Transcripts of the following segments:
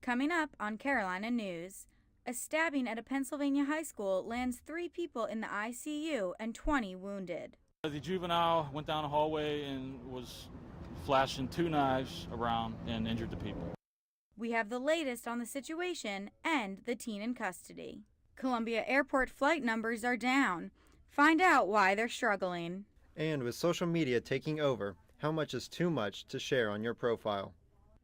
Coming up on Carolina News, a stabbing at a Pennsylvania high school lands 3 people in the ICU and 20 wounded. The juvenile went down a hallway and was flashing 2 knives around and injured the people. We have the latest on the situation and the teen in custody. Columbia Airport flight numbers are down. Find out why they're struggling. And with social media taking over, how much is too much to share on your profile?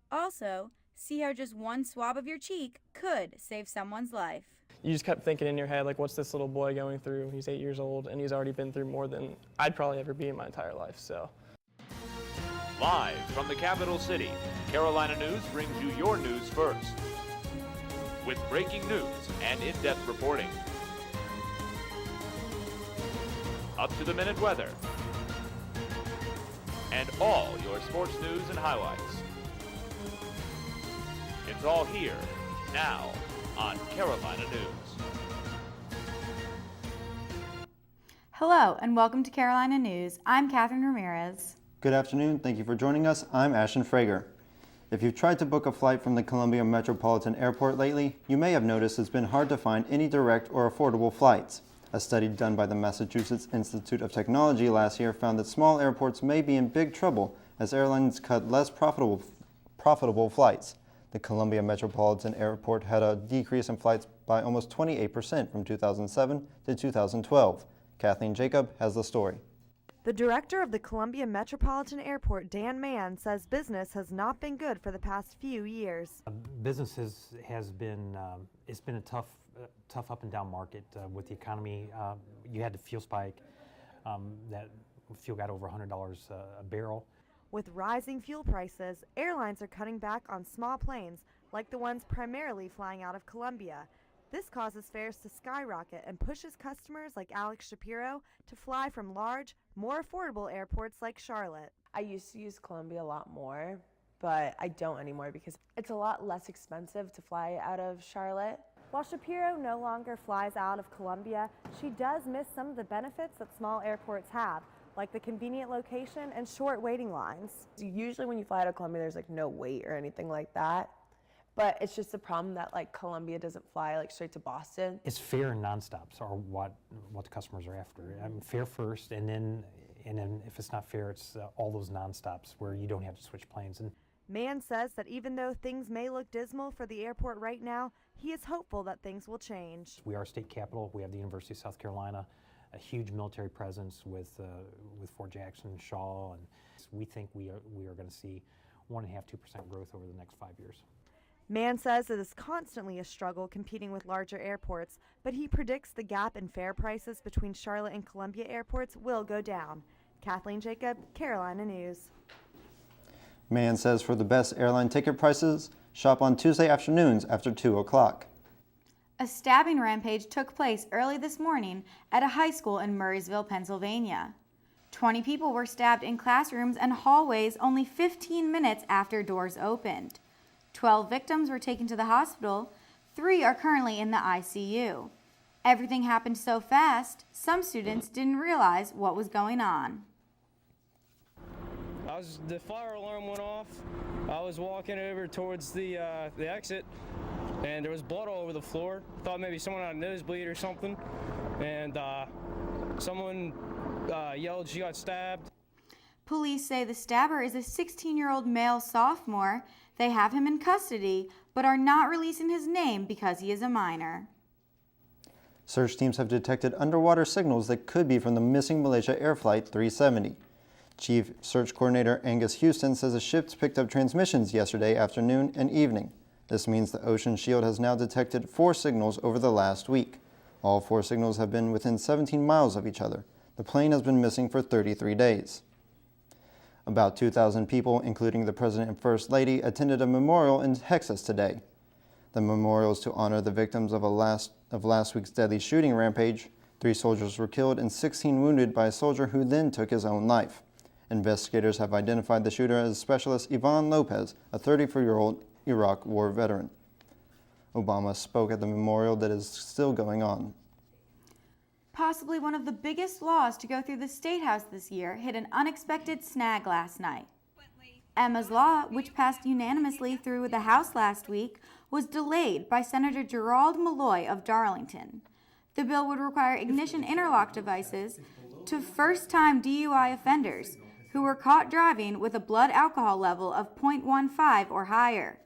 Also, see how just one swab of your cheek could save someone's life. You just kept thinking in your head, like, what's this little boy going through? He's 8 years old, and he's already been through more than I'd probably ever be in my entire life, so. Live from the capital city, Carolina News brings you your news first. With breaking news and in-depth reporting. Up-to-the-minute weather. And all your sports news and highlights. It's all here, now, on Carolina News. Hello, and welcome to Carolina News. I'm Catherine Ramirez. Good afternoon. Thank you for joining us. I'm Ashton Frager. If you've tried to book a flight from the Columbia Metropolitan Airport lately, you may have noticed it's been hard to find any direct or affordable flights. A study done by the Massachusetts Institute of Technology last year found that small airports may be in big trouble as airlines cut less profitable flights. The Columbia Metropolitan Airport had a decrease in flights by almost 28% from 2007 to 2012. Kathleen Jacob has the story. The director of the Columbia Metropolitan Airport, Dan Mann, says business has not been good for the past few years. Business has been it's been a tough up and down market with the economy. You had the fuel spike. That fuel got over $100 a barrel. With rising fuel prices, airlines are cutting back on small planes, like the ones primarily flying out of Columbia. This causes fares to skyrocket and pushes customers like Alex Shapiro to fly from large, more affordable airports like Charlotte. I used to use Columbia a lot more, but I don't anymore because it's a lot less expensive to fly out of Charlotte. While Shapiro no longer flies out of Columbia, she does miss some of the benefits that small airports have, like the convenient location and short waiting lines. Usually when you fly out of Columbia, there's like no wait or anything like that. But it's just the problem that like Columbia doesn't fly like straight to Boston. It's fare and nonstops are what the customers are after. I mean, fare first, and then if it's not fair, it's all those nonstops where you don't have to switch planes. And Mann says that even though things may look dismal for the airport right now, he is hopeful that things will change. we are state capital. We have the University of South Carolina, a huge military presence with Fort Jackson, Shaw, and we think we are going to see 1.5–2% growth over the next 5 years. Mann says it is constantly a struggle competing with larger airports, but he predicts the gap in fare prices between Charlotte and Columbia airports will go down. Kathleen Jacob, Carolina News. Mann says for the best airline ticket prices, shop on Tuesday afternoons after 2 o'clock. A stabbing rampage took place early this morning at a high school in Murraysville, Pennsylvania. 20 people were stabbed in classrooms and hallways only 15 minutes after doors opened. 12 victims were taken to the hospital. 3 are currently in the ICU. Everything happened so fast, some students didn't realize what was going on. The fire alarm went off. I was walking over towards the exit, and there was blood all over the floor. Thought maybe someone had a nosebleed or something, and someone yelled she got stabbed. Police say the stabber is a 16-year-old male sophomore. They have him in custody, but are not releasing his name because he is a minor. Search teams have detected underwater signals that could be from the missing Malaysia Air Flight 370. Chief Search Coordinator Angus Houston says the ships picked up transmissions yesterday afternoon and evening. This means the Ocean Shield has now detected 4 signals over the last week. All 4 signals have been within 17 miles of each other. The plane has been missing for 33 days. About 2,000 people, including the President and First Lady, attended a memorial in Texas today. The memorial is to honor the victims of last week's deadly shooting rampage. 3 soldiers were killed and 16 wounded by a soldier who then took his own life. Investigators have identified the shooter as Specialist Ivan Lopez, a 34-year-old Iraq War veteran. Obama spoke at the memorial that is still going on. Possibly one of the biggest laws to go through the State House this year hit an unexpected snag last night. Emma's Law, which passed unanimously through the House last week, was delayed by Senator Gerald Malloy of Darlington. The bill would require ignition interlock devices to first-time DUI offenders who were caught driving with a blood alcohol level of 0.15 or higher.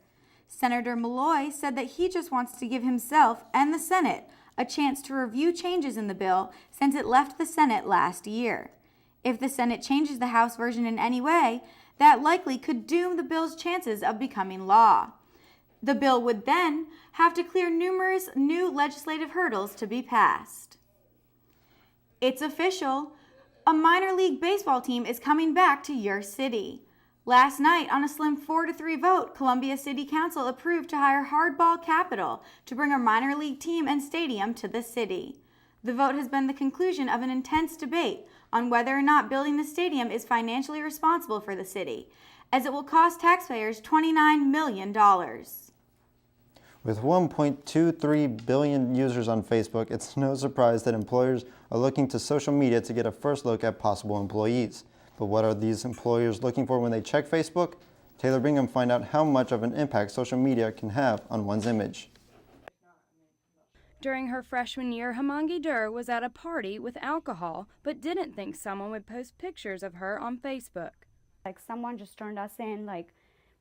Senator Malloy said that he just wants to give himself and the Senate a chance to review changes in the bill since it left the Senate last year. If the Senate changes the House version in any way, that likely could doom the bill's chances of becoming law. The bill would then have to clear numerous new legislative hurdles to be passed. It's official. A minor league baseball team is coming back to your city. Last night, on a slim 4-3 vote, Columbia City Council approved to hire Hardball Capital to bring a minor league team and stadium to the city. The vote has been the conclusion of an intense debate on whether or not building the stadium is financially responsible for the city, as it will cost taxpayers $29 million. With 1.23 billion users on Facebook, it's no surprise that employers are looking to social media to get a first look at possible employees. But what are these employers looking for when they check Facebook? Taylor Bingham find out how much of an impact social media can have on one's image. During her freshman year, Hamangi Dur was at a party with alcohol, but didn't think someone would post pictures of her on Facebook. Like someone just turned us in, like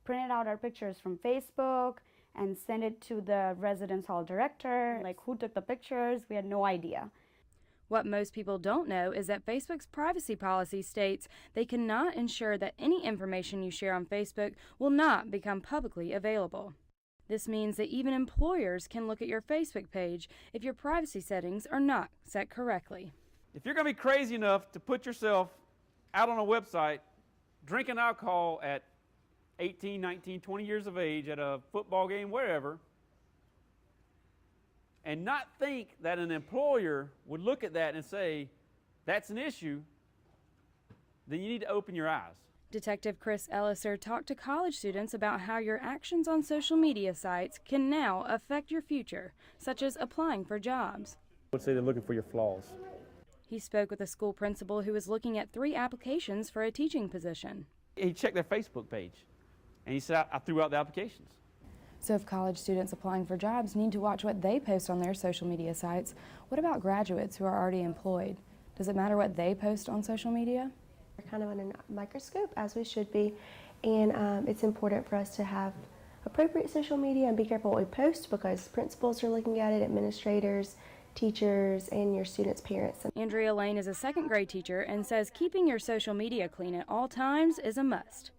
printed out our pictures from Facebook and sent it to the residence hall director. Like who took the pictures? We had no idea. What most people don't know is that Facebook's privacy policy states they cannot ensure that any information you share on Facebook will not become publicly available. This means that even employers can look at your Facebook page if your privacy settings are not set correctly. If you're going to be crazy enough to put yourself out on a website drinking alcohol at 18, 19, 20 years of age at a football game, wherever, and not think that an employer would look at that and say, that's an issue, then you need to open your eyes. Detective Chris Elliser talked to college students about how your actions on social media sites can now affect your future, such as applying for jobs. I would say they're looking for your flaws. He spoke with a school principal who was looking at 3 applications for a teaching position. He checked their Facebook page, and he said, I threw out the applications. So if college students applying for jobs need to watch what they post on their social media sites, what about graduates who are already employed? Does it matter what they post on social media? We're kind of under a microscope, as we should be, and it's important for us to have appropriate social media and be careful what we post because principals are looking at it, administrators, teachers, and your students' parents. Andrea Lane is a 2nd grade teacher and says keeping your social media clean at all times is a must.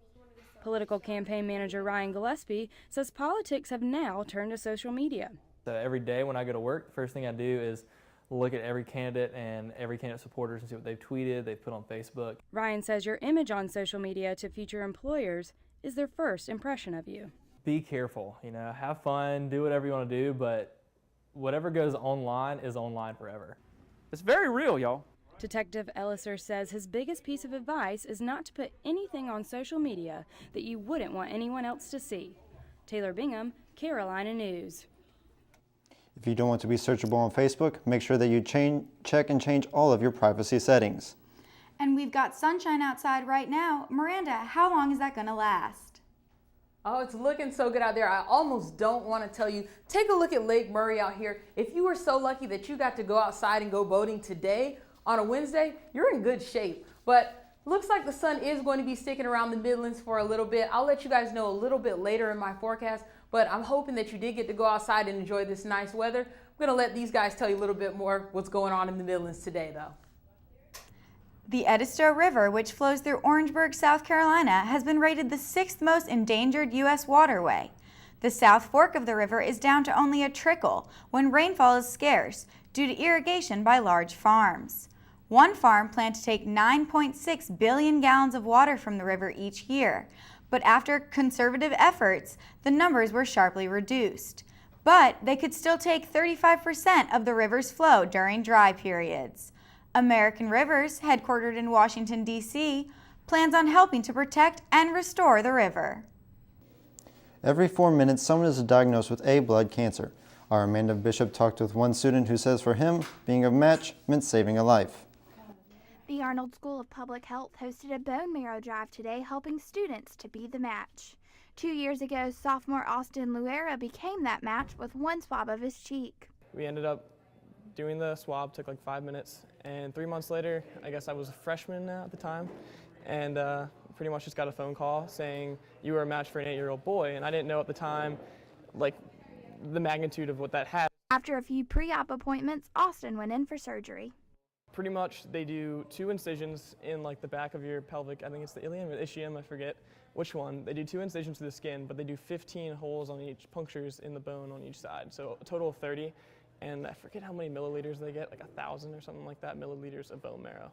Political campaign manager Ryan Gillespie says politics have now turned to social media. Every day when I go to work, the first thing I do is look at every candidate and every candidate supporters and see what they've tweeted, they've put on Facebook. Ryan says your image on social media to future employers is their first impression of you. Be careful, have fun, do whatever you want to do, but whatever goes online is online forever. It's very real, y'all. Detective Elliser says his biggest piece of advice is not to put anything on social media that you wouldn't want anyone else to see. Taylor Bingham, Carolina News. If you don't want to be searchable on Facebook, make sure that you check and change all of your privacy settings. And we've got sunshine outside right now. Miranda, how long is that going to last? Oh, it's looking so good out there. I almost don't want to tell you. Take a look at Lake Murray out here. If you were so lucky that you got to go outside and go boating today on a Wednesday, you're in good shape. But looks like the sun is going to be sticking around the Midlands for a little bit. I'll let you guys know a little bit later in my forecast, but I'm hoping that you did get to go outside and enjoy this nice weather. I'm going to let these guys tell you a little bit more what's going on in the Midlands today, though. The Edisto River, which flows through Orangeburg, South Carolina, has been rated the 6th most endangered U.S. waterway. The South Fork of the river is down to only a trickle when rainfall is scarce due to irrigation by large farms. One farm planned to take 9.6 billion gallons of water from the river each year, but after conservative efforts, the numbers were sharply reduced. But they could still take 35% of the river's flow during dry periods. American Rivers, headquartered in Washington, D.C., plans on helping to protect and restore the river. Every 4 minutes, someone is diagnosed with a blood cancer. Our Amanda Bishop talked with one student who says for him, being a match meant saving a life. The Arnold School of Public Health hosted a bone marrow drive today, helping students to be the match. 2 years ago, sophomore Austin Luera became that match with one swab of his cheek. We ended up doing the swab, took like 5 minutes, and 3 months later, I guess I was a freshman now at the time, and pretty much just got a phone call saying you were a match for an 8-year-old boy, and I didn't know at the time like the magnitude of what that had. After a few pre-op appointments, Austin went in for surgery. Pretty much they do 2 incisions in like the back of your pelvic, I think it's the ilium or ischium, I forget which one. They do 2 incisions to the skin, but they do 15 holes on each, punctures in the bone on each side, so a total of 30. And I forget how many milliliters they get, like 1,000 or something like that, milliliters of bone marrow.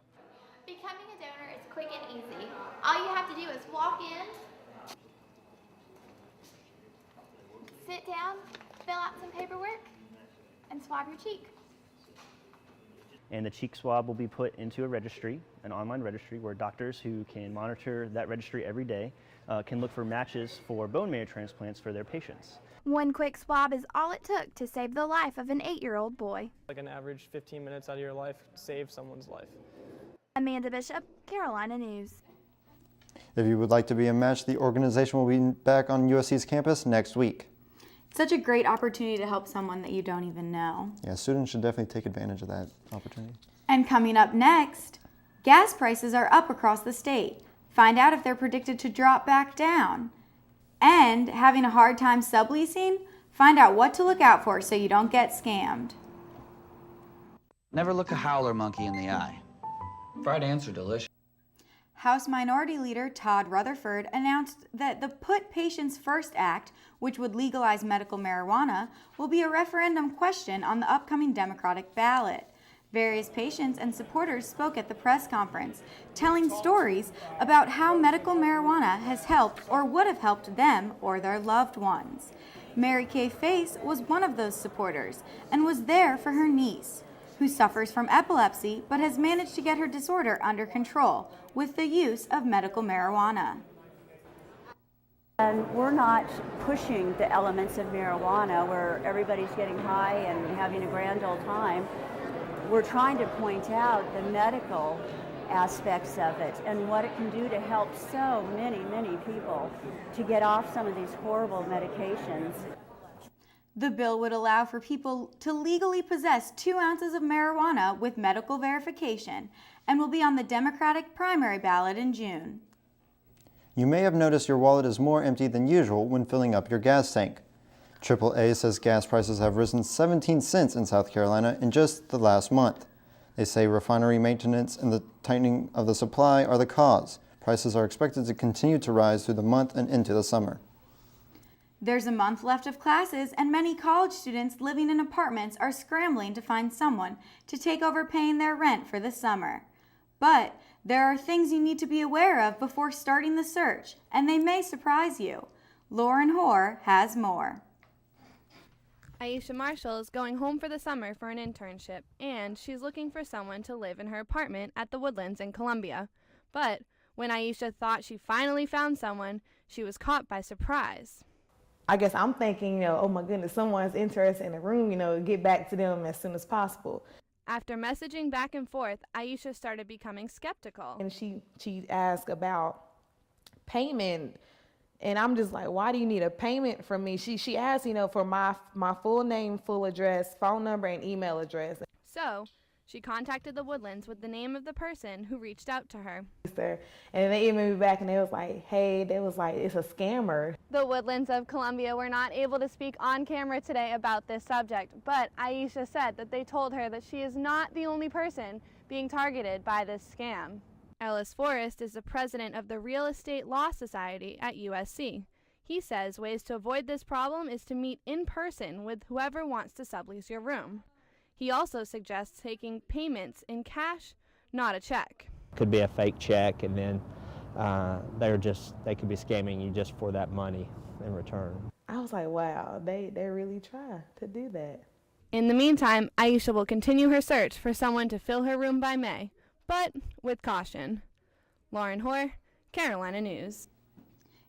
Becoming a donor is quick and easy. All you have to do is walk in, sit down, fill out some paperwork, and swab your cheek. And the cheek swab will be put into a registry, an online registry, where doctors who can monitor that registry every day can look for matches for bone marrow transplants for their patients. One quick swab is all it took to save the life of an 8-year-old boy. Like an average 15 minutes out of your life saves someone's life. Amanda Bishop, Carolina News. If you would like to be a match, the organization will be back on USC's campus next week. It's such a great opportunity to help someone that you don't even know. Yeah, students should definitely take advantage of that opportunity. And coming up next, gas prices are up across the state. Find out if they're predicted to drop back down. And having a hard time subleasing? Find out what to look out for so you don't get scammed. Never look a howler monkey in the eye. Fried ants are delicious. House Minority Leader Todd Rutherford announced that the Put Patients First Act, which would legalize medical marijuana, will be a referendum question on the upcoming Democratic ballot. Various patients and supporters spoke at the press conference, telling stories about how medical marijuana has helped or would have helped them or their loved ones. Mary Kay Face was one of those supporters and was there for her niece, who suffers from epilepsy but has managed to get her disorder under control with the use of medical marijuana. And we're not pushing the elements of marijuana where everybody's getting high and having a grand old time. We're trying to point out the medical aspects of it and what it can do to help so many, many people to get off some of these horrible medications. The bill would allow for people to legally possess 2 ounces of marijuana with medical verification and will be on the Democratic primary ballot in June. You may have noticed your wallet is more empty than usual when filling up your gas tank. AAA says gas prices have risen 17 cents in South Carolina in just the last month. They say refinery maintenance and the tightening of the supply are the cause. Prices are expected to continue to rise through the month and into the summer. There's a month left of classes, and many college students living in apartments are scrambling to find someone to take over paying their rent for the summer. But there are things you need to be aware of before starting the search, and they may surprise you. Lauren Hoare has more. Aisha Marshall is going home for the summer for an internship, and she's looking for someone to live in her apartment at the Woodlands in Columbia. But when Aisha thought she finally found someone, she was caught by surprise. I guess I'm thinking, oh my goodness, someone's interested in a room, get back to them as soon as possible. After messaging back and forth, Aisha started becoming skeptical. And she asked about payment, and I'm just like, why do you need a payment from me? She asked, for my full name, full address, phone number, and email address. So she contacted the Woodlands with the name of the person who reached out to her. And they emailed me back and they was like, hey, it's a scammer. The Woodlands of Columbia were not able to speak on camera today about this subject, but Aisha said that they told her that she is not the only person being targeted by this scam. Ellis Forrest is the president of the Real Estate Law Society at USC. He says ways to avoid this problem is to meet in person with whoever wants to sublease your room. He also suggests taking payments in cash, not a check. Could be a fake check, and then they could be scamming you just for that money in return. I was like, wow, they really try to do that. In the meantime, Aisha will continue her search for someone to fill her room by May, but with caution. Lauren Hoare, Carolina News.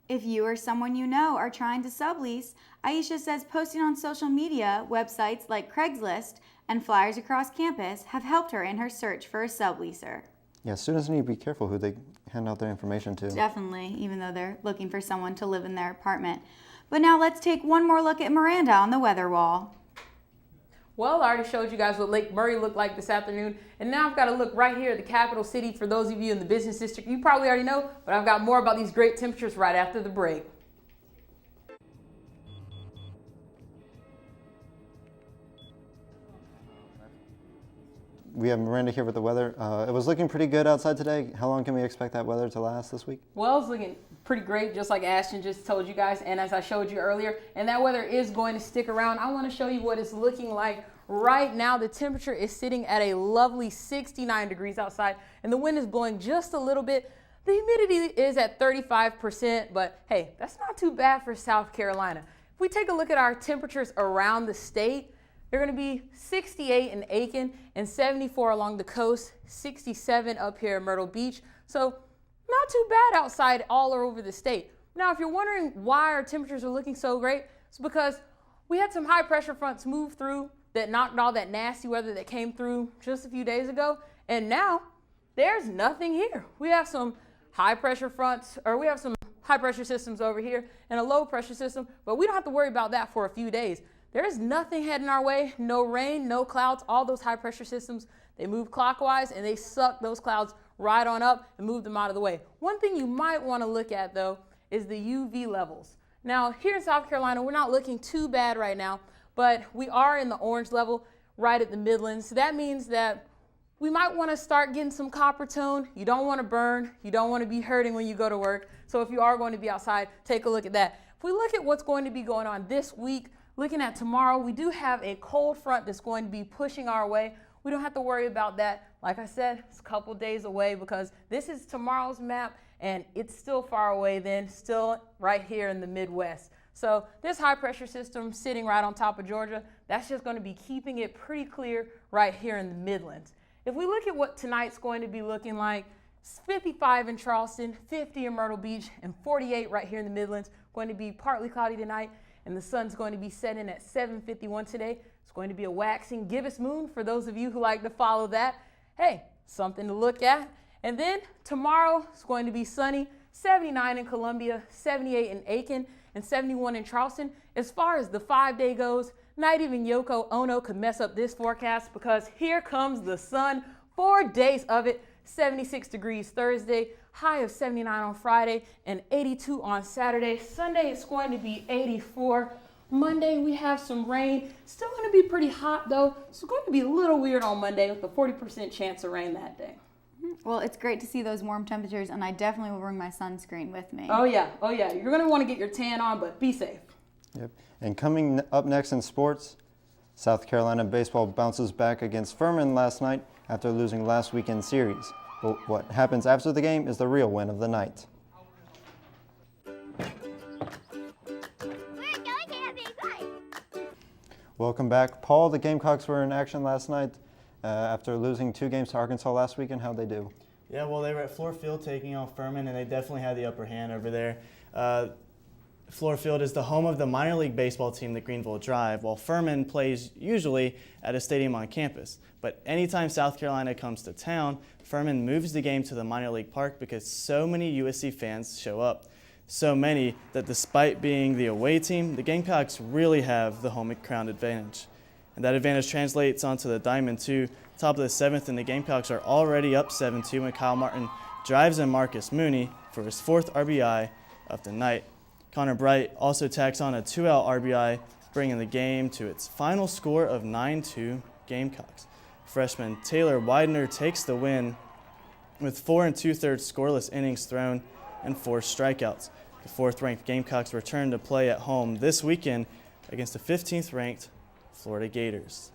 If you or someone you know are trying to sublease, Aisha says posting on social media, websites like Craigslist, and flyers across campus have helped her in her search for a subleaser. Yeah, students need to be careful who they hand out their information to. Definitely, even though they're looking for someone to live in their apartment. But now let's take one more look at Miranda on the weather wall. Well, I already showed you guys what Lake Murray looked like this afternoon, and now I've got to look right here at the capital city. For those of you in the business district, you probably already know, but I've got more about these great temperatures right after the break. We have Miranda here with the weather. It was looking pretty good outside today. How long can we expect that weather to last this week? Well, it's looking pretty great, just like Ashton just told you guys, and as I showed you earlier, and that weather is going to stick around. I want to show you what it's looking like right now. The temperature is sitting at a lovely 69 degrees outside, and the wind is blowing just a little bit. The humidity is at 35%, but hey, that's not too bad for South Carolina. If we take a look at our temperatures around the state, they're going to be 68 in Aiken and 74 along the coast, 67 up here in Myrtle Beach. So not too bad outside all over the state. Now, if you're wondering why our temperatures are looking so great, it's because we had some high pressure fronts move through that knocked all that nasty weather that came through just a few days ago. And now there's nothing here. We have some high pressure fronts, or we have some high pressure systems over here and a low pressure system, but we don't have to worry about that for a few days. There's nothing heading our way, no rain, no clouds. All those high pressure systems, they move clockwise and they suck those clouds right on up and move them out of the way. One thing you might want to look at though is the UV levels. Now here in South Carolina, we're not looking too bad right now, but we are in the orange level right at the Midlands. So that means that we might want to start getting some copper tone. You don't want to burn. You don't want to be hurting when you go to work. So if you are going to be outside, take a look at that. If we look at what's going to be going on this week, looking at tomorrow, we do have a cold front that's going to be pushing our way. We don't have to worry about that. Like I said, it's a couple days away because this is tomorrow's map and it's still far away then, still right here in the Midwest. So this high pressure system sitting right on top of Georgia, that's just going to be keeping it pretty clear right here in the Midlands. If we look at what tonight's going to be looking like, it's 55 in Charleston, 50 in Myrtle Beach, and 48 right here in the Midlands. Going to be partly cloudy tonight, and the sun's going to be setting at 7:51 today. It's going to be a waxing gibbous moon for those of you who like to follow that. Hey, something to look at. And then tomorrow it's going to be sunny, 79 in Columbia, 78 in Aiken, and 71 in Charleston. As far as the 5-day goes, not even Yoko Ono could mess up this forecast because here comes the sun. 4 days of it, 76 degrees Thursday, high of 79 on Friday, and 82 on Saturday. Sunday is going to be 84. Monday we have some rain. Still going to be pretty hot though. It's going to be a little weird on Monday with a 40% chance of rain that day. Well, it's great to see those warm temperatures, and I definitely will bring my sunscreen with me. Oh yeah. You're going to want to get your tan on, but be safe. Yep. And coming up next in sports, South Carolina baseball bounces back against Furman last night after losing last weekend's series. But what happens after the game is the real win of the night. Welcome back. Paul, the Gamecocks were in action last night after losing 2 games to Arkansas last weekend. How'd they do? Yeah, well, they were at Fluor Field taking on Furman, and they definitely had the upper hand over there. Fluor Field is the home of the minor league baseball team, the Greenville Drive, while Furman plays usually at a stadium on campus. But anytime South Carolina comes to town, Furman moves the game to the minor league park because so many USC fans show up. So many that despite being the away team, the Gamecocks really have the home ground advantage. And that advantage translates onto the diamond too. Top of the 7th, and the Gamecocks are already up 7-2 when Kyle Martin drives in Marcus Mooney for his 4th RBI of the night. Connor Bright also tacks on a 2-out RBI, bringing the game to its final score of 9-2 Gamecocks. Freshman Taylor Widener takes the win with 4 2/3 scoreless innings thrown and 4 strikeouts. The 4th-ranked Gamecocks return to play at home this weekend against the 15th-ranked Florida Gators.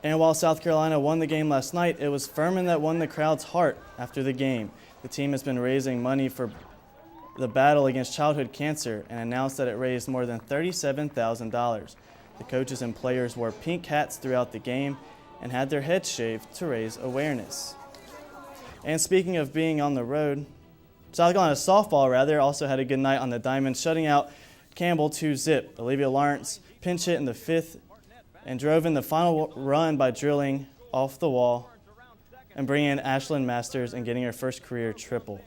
And while South Carolina won the game last night, it was Furman that won the crowd's heart after the game. The team has been raising money for the battle against childhood cancer and announced that it raised more than $37,000. The coaches and players wore pink hats throughout the game and had their heads shaved to raise awareness. And speaking of being on the road, South Carolina softball also had a good night on the diamond, shutting out Campbell 2-zip. Olivia Lawrence pinch hit in the 5th and drove in the final run by drilling off the wall and bringing in Ashlyn Masters and getting her first career triple.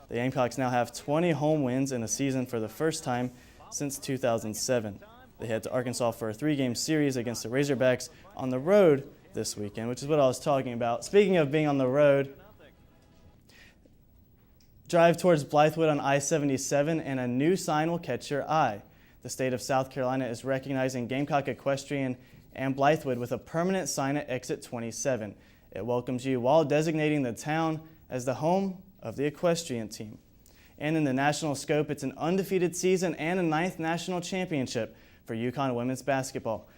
The Gamecocks now have 20 home wins in a season for the first time since 2007. They head to Arkansas for a 3-game series against the Razorbacks on the road this weekend, which is what I was talking about. Speaking of being on the road, drive towards Blythewood on I-77 and a new sign will catch your eye. The state of South Carolina is recognizing Gamecock Equestrian and Blythewood with a permanent sign at exit 27. It welcomes you while designating the town as the home of the equestrian team. And in the national scope, it's an undefeated season and a 9th national championship for UConn women's basketball.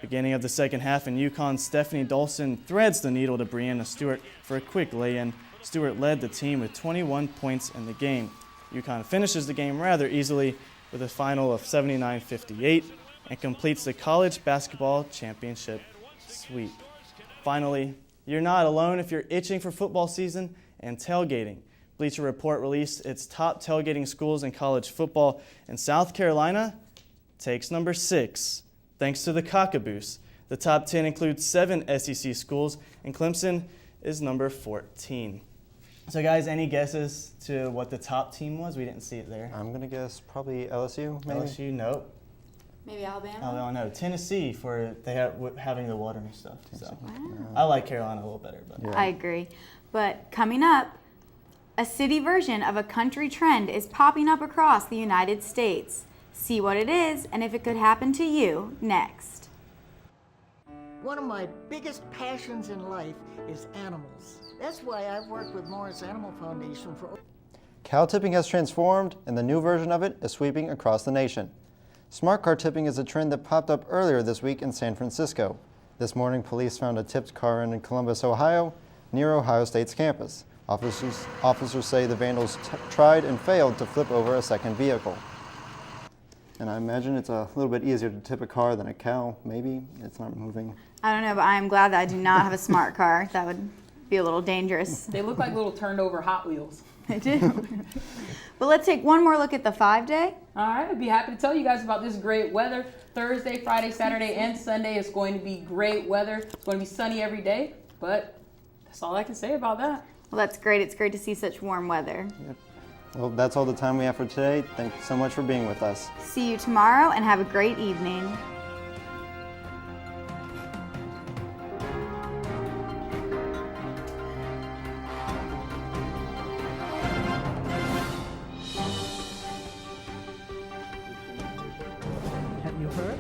Beginning of the second half, and UConn's Stephanie Dolson threads the needle to Brianna Stewart for a quick lay-in. Stewart led the team with 21 points in the game. UConn finishes the game rather easily with a final of 79-58 and completes the college basketball championship sweep. Finally, you're not alone if you're itching for football season and tailgating. Bleacher Report released its top tailgating schools in college football, and South Carolina takes number 6, thanks to the Cockaboos. The top 10 includes 7 SEC schools, and Clemson is number 14. So guys, any guesses to what the top team was? We didn't see it there. I'm going to guess probably LSU, maybe? LSU, nope. Maybe Alabama? Alabama, no. Tennessee for having the water and stuff. So I like Carolina a little better. But Yeah. I agree. But coming up, a city version of a country trend is popping up across the United States. See what it is and if it could happen to you next. One of my biggest passions in life is animals. That's why I've worked with Morris Animal Foundation for... Cow tipping has transformed, and the new version of it is sweeping across the nation. Smart car tipping is a trend that popped up earlier this week in San Francisco. This morning, police found a tipped car in Columbus, Ohio, near Ohio State's campus. Officers say the vandals tried and failed to flip over a second vehicle. And I imagine it's a little bit easier to tip a car than a cow, maybe. It's not moving. I don't know, but I am glad that I do not have a smart car. That would be a little dangerous. They look like little turned over Hot Wheels. They do. But let's take one more look at the 5-day. All right, I'd be happy to tell you guys about this great weather. Thursday, Friday, Saturday, and Sunday is going to be great weather. It's going to be sunny every day, but that's all I can say about that. Well, that's great. It's great to see such warm weather. Yep. Well, that's all the time we have for today. Thank you so much for being with us. See you tomorrow and have a great evening. Have you heard?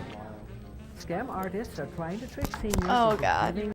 Scam artists are trying to trick seniors. Oh, into God. giving